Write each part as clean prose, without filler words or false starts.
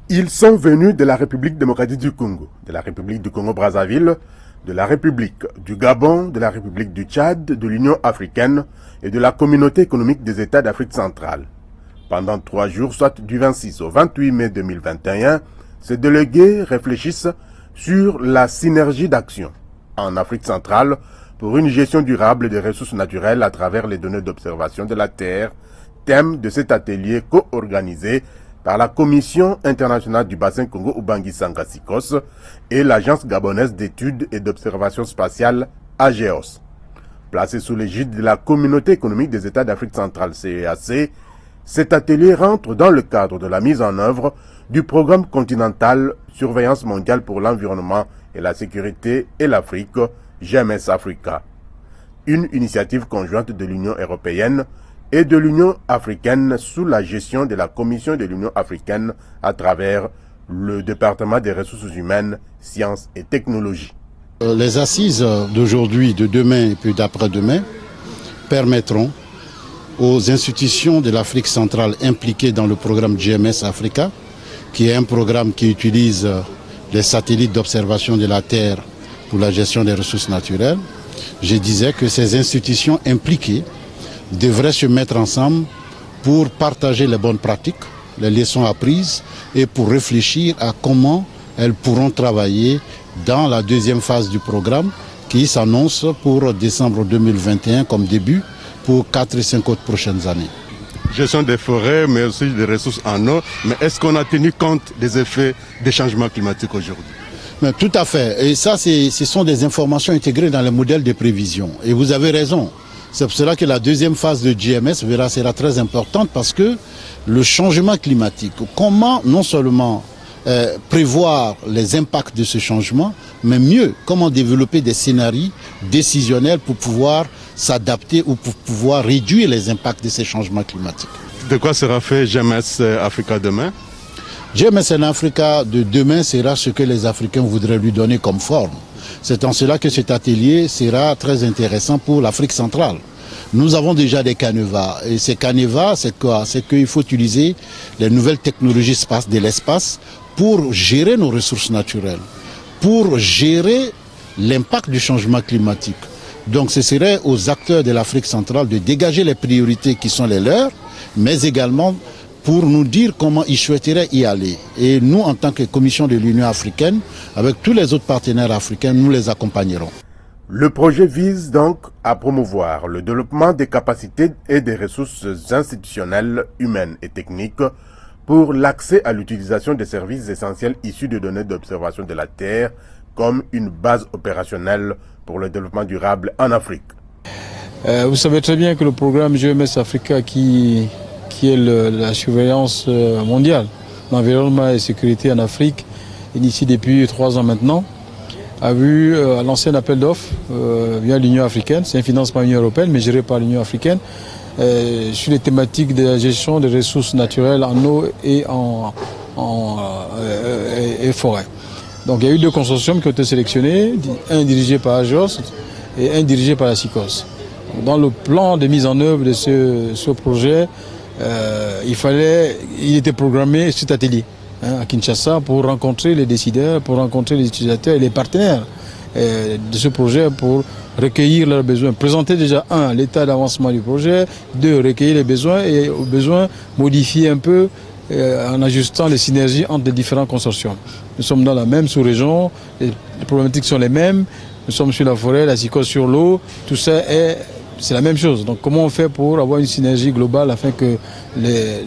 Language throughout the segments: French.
Ils sont venus de la République démocratique du Congo, de la République du Congo-Brazzaville, de la République du Gabon, de la République du Tchad, de l'Union africaine et de la Communauté économique des États d'Afrique centrale. Pendant 3 jours, soit du 26 au 28 mai 2021, ces délégués réfléchissent sur la synergie d'action en Afrique centrale pour une gestion durable des ressources naturelles à travers les données d'observation de la Terre, thème de cet atelier co-organisé par la Commission internationale du bassin Congo-Ubangi-Sanga SICOS et l'Agence gabonaise d'études et d'observation spatiale AGEOS. Placé sous l'égide de la Communauté économique des États d'Afrique centrale CEAC, cet atelier rentre dans le cadre de la mise en œuvre du programme continental Surveillance mondiale pour l'environnement et la sécurité et l'Afrique, GMS Africa, une initiative conjointe de l'Union européenne et de l'Union africaine sous la gestion de la Commission de l'Union africaine à travers le département des ressources humaines, sciences et technologies. Les assises d'aujourd'hui, de demain et puis d'après-demain permettront aux institutions de l'Afrique centrale impliquées dans le programme GMS Africa, qui est un programme qui utilise les satellites d'observation de la Terre pour la gestion des ressources naturelles. Je disais que ces institutions impliquées devraient se mettre ensemble pour partager les bonnes pratiques, les leçons apprises et pour réfléchir à comment elles pourront travailler dans la deuxième phase du programme qui s'annonce pour décembre 2021 comme début pour 4 et 5 autres prochaines années. Gestion des forêts, mais aussi des ressources en eau. Mais est-ce qu'on a tenu compte des effets des changements climatiques aujourd'hui? Mais tout à fait. Et ça, ce sont des informations intégrées dans les modèles de prévision. Et vous avez raison. C'est pour cela que la deuxième phase de GMS sera très importante parce que le changement climatique, comment non seulement prévoir les impacts de ce changement, mais mieux, comment développer des scénarios décisionnels pour pouvoir s'adapter ou pour pouvoir réduire les impacts de ces changements climatiques. De quoi sera fait GMS Africa demain? GMS en Africa de demain sera ce que les Africains voudraient lui donner comme forme. C'est en cela que cet atelier sera très intéressant pour l'Afrique centrale. Nous avons déjà des canevas. Et ces canevas, c'est quoi? C'est qu'il faut utiliser les nouvelles technologies de l'espace pour gérer nos ressources naturelles, pour gérer l'impact du changement climatique. Donc ce serait aux acteurs de l'Afrique centrale de dégager les priorités qui sont les leurs, mais également pour nous dire comment ils souhaiteraient y aller. Et nous, en tant que Commission de l'Union africaine, avec tous les autres partenaires africains, nous les accompagnerons. Le projet vise donc à promouvoir le développement des capacités et des ressources institutionnelles, humaines et techniques pour l'accès à l'utilisation des services essentiels issus de données d'observation de la Terre comme une base opérationnelle pour le développement durable en Afrique. Vous savez très bien que le programme GMS Africa qui est la surveillance mondiale, l'environnement et la sécurité en Afrique, initié depuis 3 ans maintenant, a lancé un appel d'offres via l'Union africaine. C'est un financement de l'Union européenne, mais géré par l'Union africaine, sur les thématiques de la gestion des ressources naturelles en eau et et forêt. Donc il y a eu 2 consortiums qui ont été sélectionnés, un dirigé par AGEOS et un dirigé par la SICOS. Dans le plan de mise en œuvre de ce projet, il était programmé cet atelier à Kinshasa pour rencontrer les décideurs, pour rencontrer les utilisateurs et les partenaires de ce projet pour recueillir leurs besoins. Présenter déjà, 1, l'état d'avancement du projet, 2, recueillir les besoins et aux besoins modifier un peu en ajustant les synergies entre les différents consortiums. Nous sommes dans la même sous-région, les problématiques sont les mêmes, nous sommes sur la forêt, la SICOS sur l'eau, tout ça c'est la même chose. Donc comment on fait pour avoir une synergie globale afin que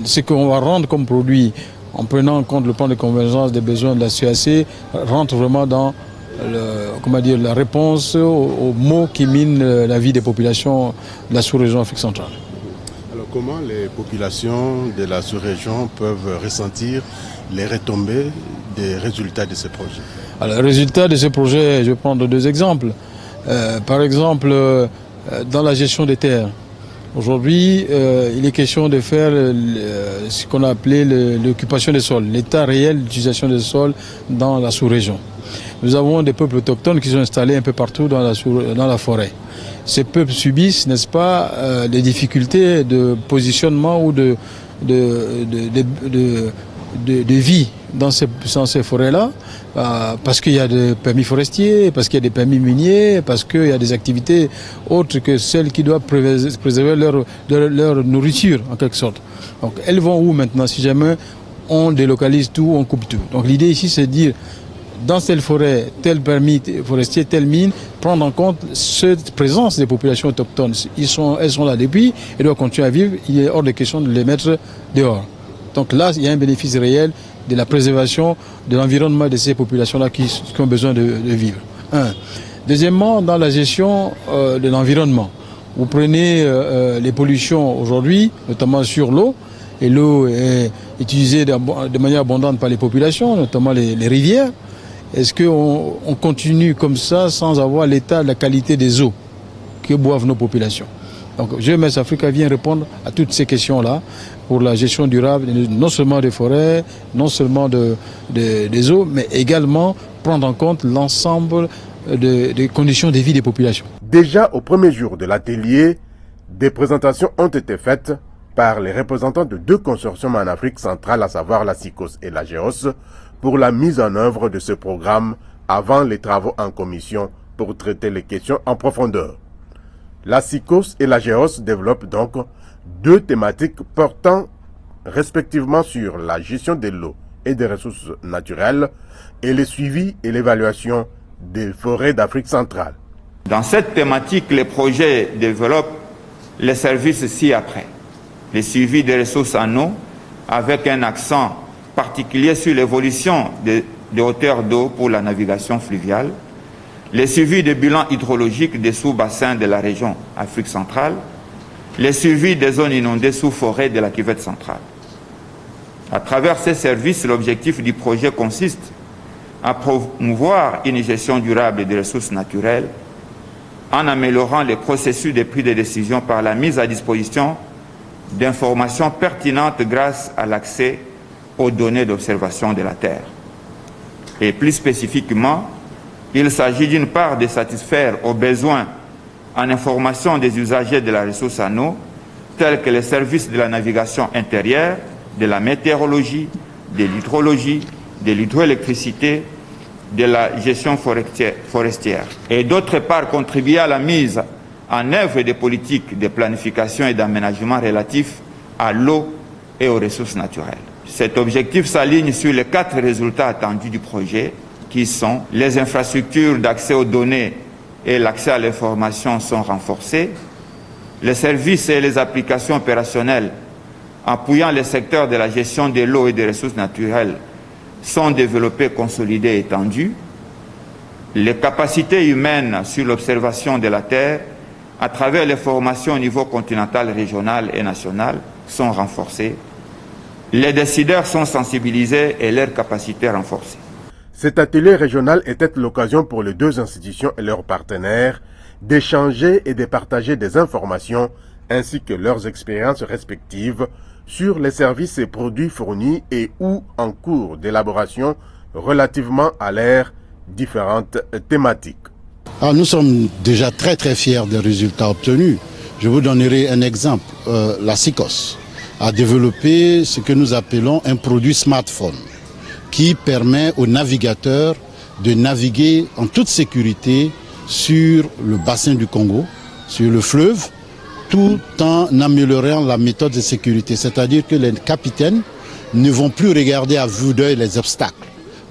ce qu'on va rendre comme produit, en prenant en compte le plan de convergence des besoins de la CAC, rentre vraiment dans la réponse aux maux qui minent la vie des populations de la sous-région Afrique centrale. Alors comment les populations de la sous-région peuvent ressentir les retombées des résultats de ces projets? Alors, les résultats de ces projets, je vais prendre 2 exemples. Par exemple, dans la gestion des terres. Aujourd'hui, il est question de faire ce qu'on a appelé l'occupation des sols, l'état réel d'utilisation des sols dans la sous-région. Nous avons des peuples autochtones qui sont installés un peu partout dans la forêt. Ces peuples subissent, n'est-ce pas, des difficultés de positionnement ou de vie dans ces forêts-là, parce qu'il y a des permis forestiers, parce qu'il y a des permis miniers, parce qu'il y a des activités autres que celles qui doivent préserver leur nourriture, en quelque sorte. Donc elles vont où maintenant si jamais on délocalise tout, on coupe tout? Donc l'idée ici, c'est de dire, dans telle forêt, tel permis forestier, telle mine, prendre en compte cette présence des populations autochtones. Elles sont là depuis et doivent continuer à vivre. Il est hors de question de les mettre dehors. Donc là, il y a un bénéfice réel de la préservation de l'environnement de ces populations-là qui ont besoin de vivre. Deuxièmement, dans la gestion de l'environnement. Vous prenez les pollutions aujourd'hui, notamment sur l'eau, et l'eau est utilisée de manière abondante par les populations, notamment les rivières. Est-ce qu'on continue comme ça sans avoir l'état de la qualité des eaux que boivent nos populations? Donc GMS Africa vient répondre à toutes ces questions-là pour la gestion durable, non seulement des forêts, non seulement des eaux, mais également prendre en compte l'ensemble des conditions de vie des populations. Déjà au premier jour de l'atelier, des présentations ont été faites par les représentants de deux consortiums en Afrique centrale, à savoir la SICOS et la GEOS, pour la mise en œuvre de ce programme avant les travaux en commission pour traiter les questions en profondeur. La SICOS et la GEOS développent donc deux thématiques portant respectivement sur la gestion de l'eau et des ressources naturelles et le suivi et l'évaluation des forêts d'Afrique centrale. Dans cette thématique, les projets développent les services ci-après. Le suivi des ressources en eau avec un accent particulier sur l'évolution des hauteurs d'eau pour la navigation fluviale, le suivi des bilans hydrologiques des sous-bassins de la région Afrique centrale, le suivi des zones inondées sous forêt de la cuvette centrale. À travers ces services, l'objectif du projet consiste à promouvoir une gestion durable des ressources naturelles en améliorant les processus de prise de décision par la mise à disposition d'informations pertinentes grâce à l'accès aux données d'observation de la Terre. Et plus spécifiquement, il s'agit d'une part de satisfaire aux besoins en information des usagers de la ressource en eau, tels que les services de la navigation intérieure, de la météorologie, de l'hydrologie, de l'hydroélectricité, de la gestion forestière. Et d'autre part, contribuer à la mise en œuvre des politiques de planification et d'aménagement relatifs à l'eau et aux ressources naturelles. Cet objectif s'aligne sur les 4 résultats attendus du projet, qui sont les infrastructures d'accès aux données et l'accès à l'information sont renforcés, les services et les applications opérationnelles appuyant les secteurs de la gestion de l'eau et des ressources naturelles sont développés, consolidés et étendus, les capacités humaines sur l'observation de la Terre à travers les formations au niveau continental, régional et national sont renforcées, les décideurs sont sensibilisés et leurs capacités renforcées. Cet atelier régional était l'occasion pour les deux institutions et leurs partenaires d'échanger et de partager des informations ainsi que leurs expériences respectives sur les services et produits fournis et ou en cours d'élaboration relativement à leurs différentes thématiques. Nous sommes déjà très fiers des résultats obtenus. Je vous donnerai un exemple. La SICOS a développé ce que nous appelons un produit smartphone qui permet aux navigateurs de naviguer en toute sécurité sur le bassin du Congo, sur le fleuve, tout en améliorant la méthode de sécurité. C'est-à-dire que les capitaines ne vont plus regarder à vue d'œil les obstacles,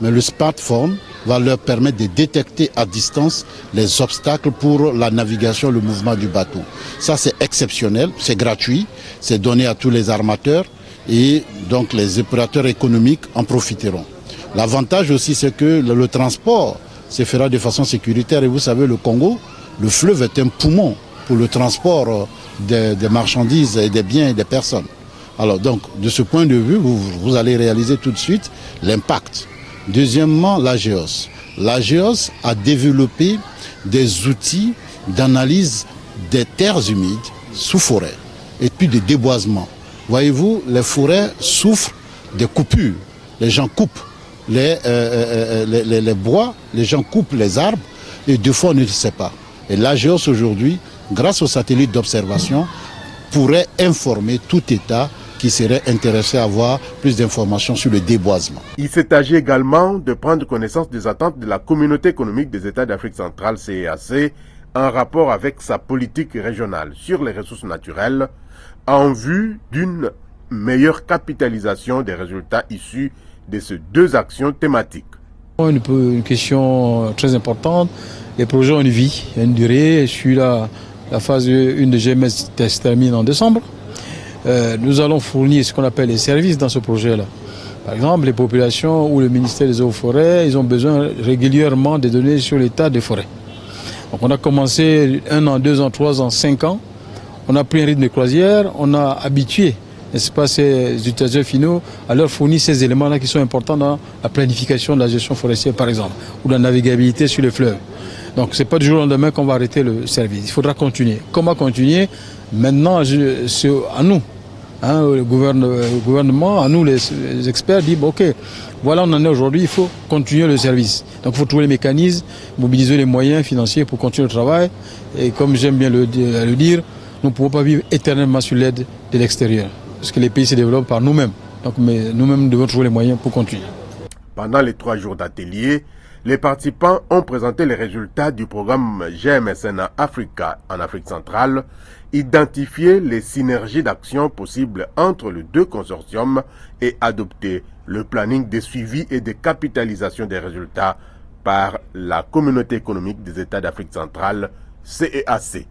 mais le smartphone va leur permettre de détecter à distance les obstacles pour la navigation, le mouvement du bateau. Ça, c'est exceptionnel, c'est gratuit, c'est donné à tous les armateurs et donc les opérateurs économiques en profiteront. L'avantage aussi, c'est que le transport se fera de façon sécuritaire. Et vous savez, le Congo, le fleuve est un poumon pour le transport des marchandises et des biens et des personnes. Alors donc, de ce point de vue, vous allez réaliser tout de suite l'impact. Deuxièmement, la GEOS. La GEOS a développé des outils d'analyse des terres humides sous forêt et puis de déboisement. Voyez-vous, les forêts souffrent des coupures. Les gens coupent les bois, les gens coupent les arbres et deux fois on ne le sait pas. Et la GEOS aujourd'hui, grâce aux satellites d'observation, pourrait informer tout État qui seraient intéressés à avoir plus d'informations sur le déboisement. Il s'est agi également de prendre connaissance des attentes de la communauté économique des États d'Afrique centrale, CEAC, en rapport avec sa politique régionale sur les ressources naturelles, en vue d'une meilleure capitalisation des résultats issus de ces deux actions thématiques. Une question très importante. Les projets ont une vie, une durée. La phase 1 de GMS se termine en décembre. Nous allons fournir ce qu'on appelle les services dans ce projet-là. Par exemple, les populations ou le ministère des Eaux et Forêts, ils ont besoin régulièrement de données sur l'état des forêts. Donc on a commencé 1 an, 2 ans, 3 ans, 5 ans. On a pris un rythme de croisière, on a habitué, n'est-ce pas, ces utilisateurs finaux à leur fournir ces éléments-là qui sont importants dans la planification de la gestion forestière, par exemple, ou la navigabilité sur les fleuves. Donc ce n'est pas du jour au lendemain qu'on va arrêter le service. Il faudra continuer. Comment continuer? Maintenant, c'est à nous, hein, le gouvernement, à nous les experts, disent ok, voilà, on en est aujourd'hui, il faut continuer le service. Donc il faut trouver les mécanismes, mobiliser les moyens financiers pour continuer le travail. Et comme j'aime bien le dire, nous ne pouvons pas vivre éternellement sur l'aide de l'extérieur. Parce que les pays se développent par nous-mêmes. Donc nous-mêmes, nous devons trouver les moyens pour continuer. Pendant les 3 jours d'atelier, les participants ont présenté les résultats du programme GMSNA Africa en Afrique centrale, identifié les synergies d'action possibles entre les deux consortiums et adopté le planning de suivi et de capitalisation des résultats par la communauté économique des États d'Afrique centrale, CEAC.